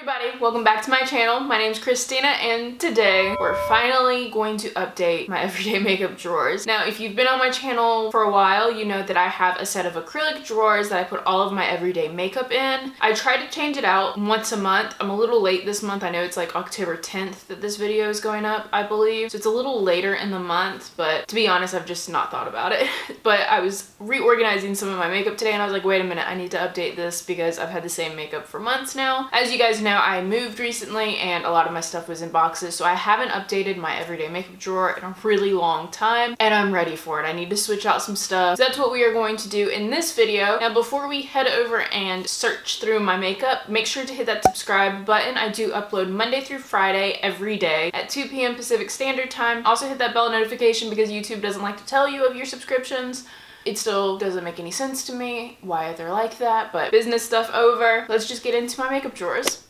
Everybody, welcome back to my channel. My name's Christina and today we're finally going to update my everyday makeup drawers. Now, if you've been on my channel for a while, you know that I have a set of acrylic drawers that I put all of my everyday makeup in. I try to change it out once a month. I'm a little late this month. I know it's like October 10th that this video is going up, I believe. So it's a little later in the month, but to be honest, I've just not thought about it. But I was reorganizing some of my makeup today and I was like, wait a minute, I need to update this because I've had the same makeup for months now. As you guys know, I moved recently and a lot of my stuff was in boxes, so I haven't updated my everyday makeup drawer in a really long time and I'm ready for it. I need to switch out some stuff. So that's what we are going to do in this video. Now, before we head over and search through my makeup, make sure to hit that subscribe button. I do upload Monday through Friday every day at 2 p.m. Pacific Standard Time. Also hit that bell notification because YouTube doesn't like to tell you of your subscriptions. It still doesn't make any sense to me why they're like that, but business stuff over. Let's just get into my makeup drawers.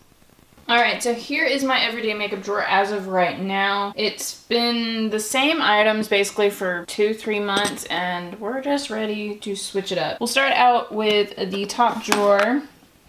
Alright, so here is my everyday makeup drawer as of right now. It's been the same items basically for 2-3 months and we're just ready to switch it up. We'll start out with the top drawer.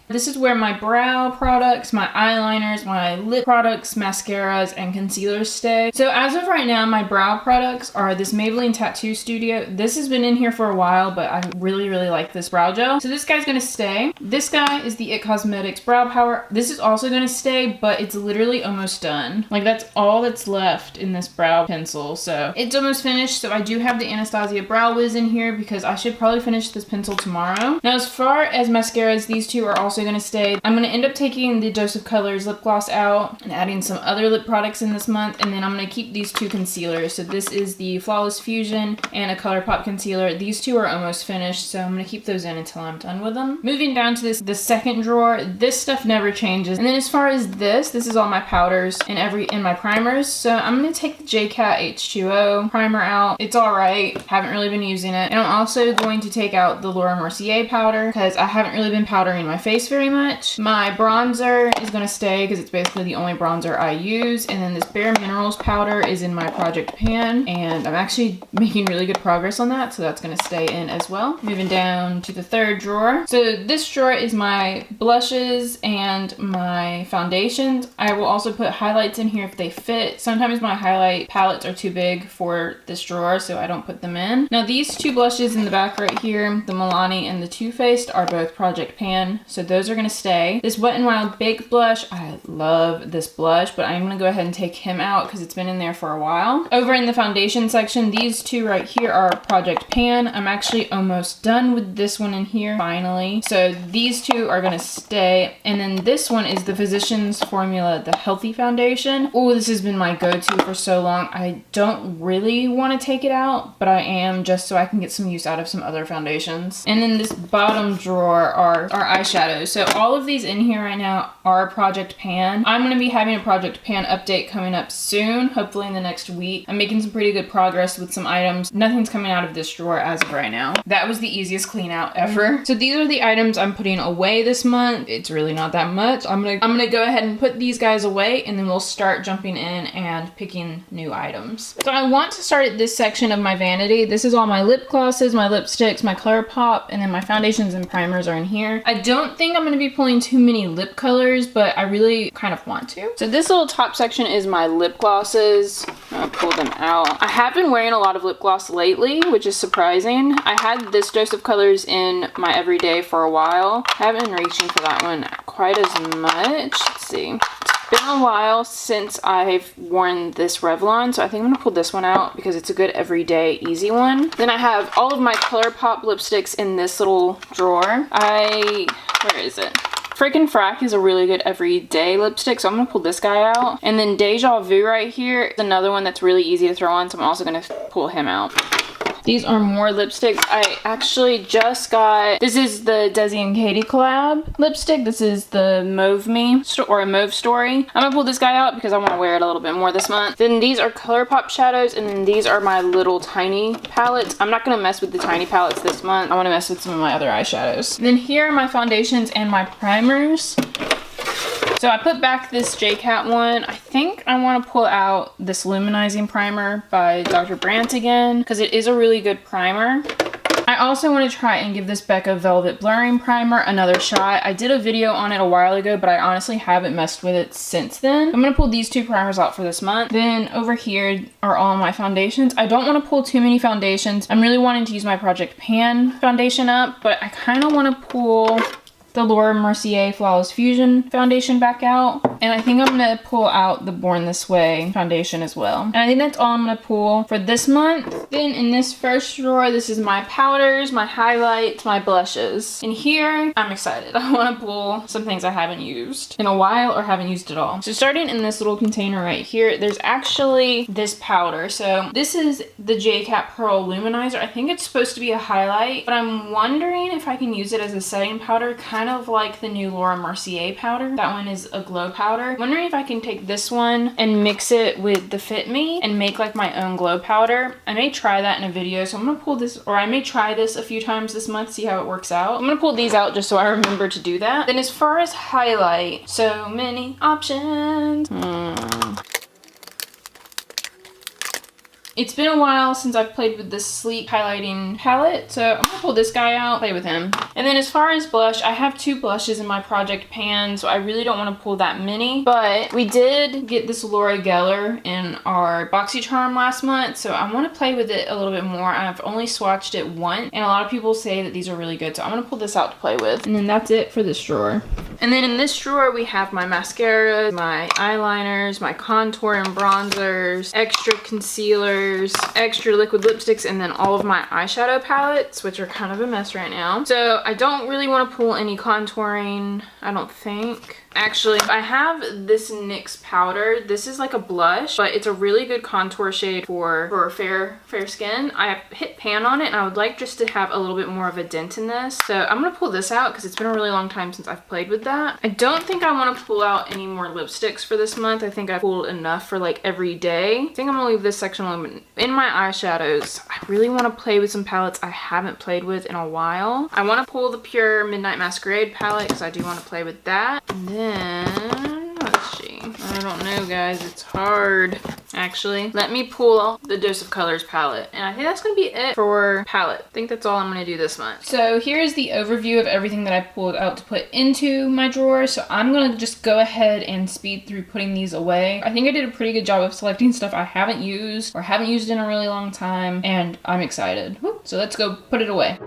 This is where my brow products, my eyeliners, my lip products, mascaras, and concealers stay. So as of right now, my brow products are this Maybelline Tattoo Studio. This has been in here for a while, but I really like this brow gel. So this guy's gonna stay. This guy is the IT Cosmetics Brow Power. This is also gonna stay, but it's literally almost done. Like, that's all that's left in this brow pencil. So it's almost finished. So I do have the Anastasia Brow Wiz in here because I should probably finish this pencil tomorrow. Now, as far as mascaras, these two are also going to stay. I'm going to end up taking the Dose of Colors lip gloss out and adding some other lip products in this month, and then I'm going to keep these two concealers. So this is the Flawless Fusion and a Colourpop concealer. These two are almost finished, so I'm going to keep those in until I'm done with them. Moving down to the second drawer, this stuff never changes. And then as far as this is all my powders and my primers. So I'm going to take the JCat H2O primer out. It's alright. Haven't really been using it. And I'm also going to take out the Laura Mercier powder because I haven't really been powdering my face very much. My bronzer is going to stay because it's basically the only bronzer I use. And then this BareMinerals powder is in my project pan. And I'm actually making really good progress on that. So that's going to stay in as well. Moving down to the third drawer. So this drawer is my blushes and my foundations. I will also put highlights in here if they fit. Sometimes my highlight palettes are too big for this drawer, so I don't put them in. Now, these two blushes in the back right here, the Milani and the Too Faced, are both project pan, so those are going to stay. This Wet n Wild Baked blush, I love this blush, but I'm going to go ahead and take him out because it's been in there for a while. Over in the foundation section, these two right here are project pan. I'm actually almost done with this one in here, finally. So these two are going to stay, and then this one is the Physicians Formula, the Healthy Foundation. Oh, this has been my go-to for so long. I don't really want to take it out, but I am, just so I can get some use out of some other foundations. And then this bottom drawer are eyeshadows. So all of these in here right now are project pan. I'm going to be having a project pan update coming up soon, hopefully in the next week. I'm making some pretty good progress with some items. Nothing's coming out of this drawer as of right now. That was the easiest clean out ever. So these are the items I'm putting away this month. It's really not that much. I'm gonna go ahead and put these guys away, and then we'll start jumping in and picking new items. So I want to start at this section of my vanity. This is all my lip glosses, my lipsticks, my Colourpop, and then my foundations and primers are in here. I don't think I'm gonna be pulling too many lip colors, but I really kind of want to. So this little top section is my lip glosses. I'll pull them out. I have been wearing a lot of lip gloss lately, which is surprising. I had this Dose of Colors in my everyday for a while. I haven't been reaching for that one quite as much. Let's see. It's been a while since I've worn this Revlon, so I think I'm gonna pull this one out because it's a good everyday easy one. Then I have all of my Colourpop lipsticks in this little drawer. Where is it? Frickin' Frack is a really good everyday lipstick, so I'm gonna pull this guy out. And then Deja Vu right here is another one that's really easy to throw on, so I'm also gonna pull him out. These are more lipsticks. I actually just got, this is the Desi and Katy collab lipstick. This is the Mauve Mauve Story. I'm gonna pull this guy out because I want to wear it a little bit more this month. Then these are Colourpop shadows, and then these are my little tiny palettes. I'm not gonna mess with the tiny palettes this month. I want to mess with some of my other eyeshadows. And then here are my foundations and my primers. So I put back this JCat one. I think I want to pull out this Luminizing primer by Dr. Brandt again because it is a really good primer. I also want to try and give this Becca Velvet Blurring Primer another shot. I did a video on it a while ago, but I honestly haven't messed with it since then. I'm going to pull these two primers out for this month. Then over here are all my foundations. I don't want to pull too many foundations. I'm really wanting to use my Project Pan foundation up, but I kind of want to pull the Laura Mercier Flawless Fusion foundation back out. And I think I'm gonna pull out the Born This Way foundation as well. And I think that's all I'm gonna pull for this month. Then in this first drawer, this is my powders, my highlights, my blushes. And here, I'm excited. I wanna pull some things I haven't used in a while or haven't used at all. So starting in this little container right here, there's actually this powder. So this is the JCat Pearl Luminizer. I think it's supposed to be a highlight, but I'm wondering if I can use it as a setting powder, kind of like the new Laura Mercier powder. That one is a glow powder. I'm wondering if I can take this one and mix it with the Fit Me and make like my own glow powder. I may try that in a video, so I'm gonna pull this, or I may try this a few times this month, see how it works out. I'm gonna pull these out just so I remember to do that. Then as far as highlight, so many options. It's been a while since I've played with this sleek highlighting palette, so I'm gonna pull this guy out, play with him. And then as far as blush, I have 2 blushes in my Project Pan, so I really don't want to pull that many. But we did get this Laura Geller in our Boxycharm last month, so I want to play with it a little bit more. I've only swatched it once, and a lot of people say that these are really good, so I'm gonna pull this out to play with. And then that's it for this drawer. And then in this drawer, we have my mascaras, my eyeliners, my contour and bronzers, extra concealers, extra liquid lipsticks, and then all of my eyeshadow palettes, which are kind of a mess right now. So I don't really want to pull any contouring, I don't think. Actually, I have this NYX powder. This is like a blush, but it's a really good contour shade for fair skin. I hit pan on it, and I would like just to have a little bit more of a dent in this. So I'm gonna pull this out because it's been a really long time since I've played with that. I don't think I want to pull out any more lipsticks for this month. I think I pulled enough for like every day. I think I'm gonna leave this section alone. In my eyeshadows, I really want to play with some palettes I haven't played with in a while. I want to pull the Pure Midnight Masquerade palette because I do want to play with that. And then, let's see. I don't know, guys. It's hard. Actually, let me pull the Dose of Colors palette. And I think that's going to be it for palette. I think that's all I'm going to do this month. So here's the overview of everything that I pulled out to put into my drawer. So I'm going to just go ahead and speed through putting these away. I think I did a pretty good job of selecting stuff I haven't used or haven't used in a really long time. And I'm excited. So let's go put it away.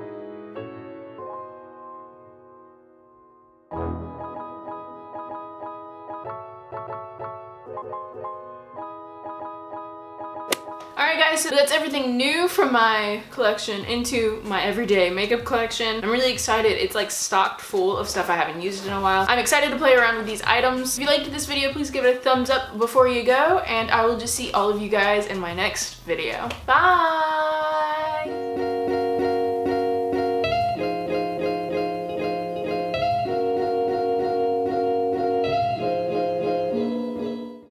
Alright guys, so that's everything new from my collection into my everyday makeup collection. I'm really excited. It's like stocked full of stuff I haven't used in a while. I'm excited to play around with these items. If you liked this video, please give it a thumbs up before you go, and I will just see all of you guys in my next video. Bye!